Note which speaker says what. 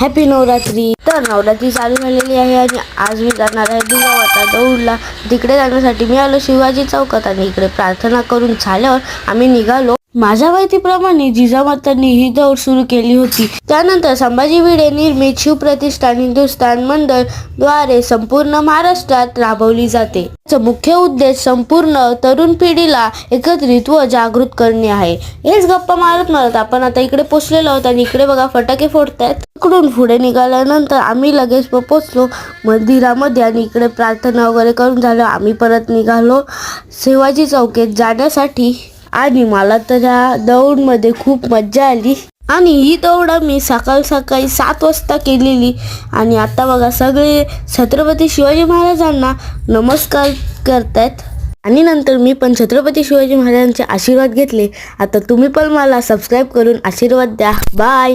Speaker 1: Happy Navratri. तर नवरात्री चालू झालेली आहे आणि आज मी जाणार आहे दुगावाता दौडला। तिकडे जाण्यासाठी मी आलो शिवाजी चौकात आणि इकडे प्रार्थना करून झाल्यावर आम्ही निघालो। माझ्या माहितीप्रमाणे जिजामातांनी ही दौड सुरू केली होती। त्यानंतर संभाजी भिडे निर्मित शिवप्रतिष्ठान हिंदुस्थान मंडळ द्वारे संपूर्ण महाराष्ट्रात राबवली जाते। याचा मुख्य उद्देश संपूर्ण तरुण पिढीला एकत्रित व जागृत करणे आहे। हेच गप्पा मारत मारत आपण आता इकडे पोहोचलेलो आहोत आणि इकडे बघा फटाके फोडतायत। इकडून पुढे निघाल्यानंतर आम्ही लगेच पोहोचलो मंदिरामध्ये आणि इकडे प्रार्थना वगैरे करून झालं आम्ही परत निघालो शिवाजी चौकात जाण्यासाठी। आणि मला तर या दौडमध्ये खूप मज्जा आली आणि ही दौड मी सकाळी 7 वाजता केलेली। आणि आता बघा सगळे छत्रपती शिवाजी महाराजांना नमस्कार करतायत आणि नंतर मी पण छत्रपती शिवाजी महाराजांचे आशीर्वाद घेतले। आता तुम्ही पण मला सबस्क्राईब करून आशीर्वाद द्या। बाय।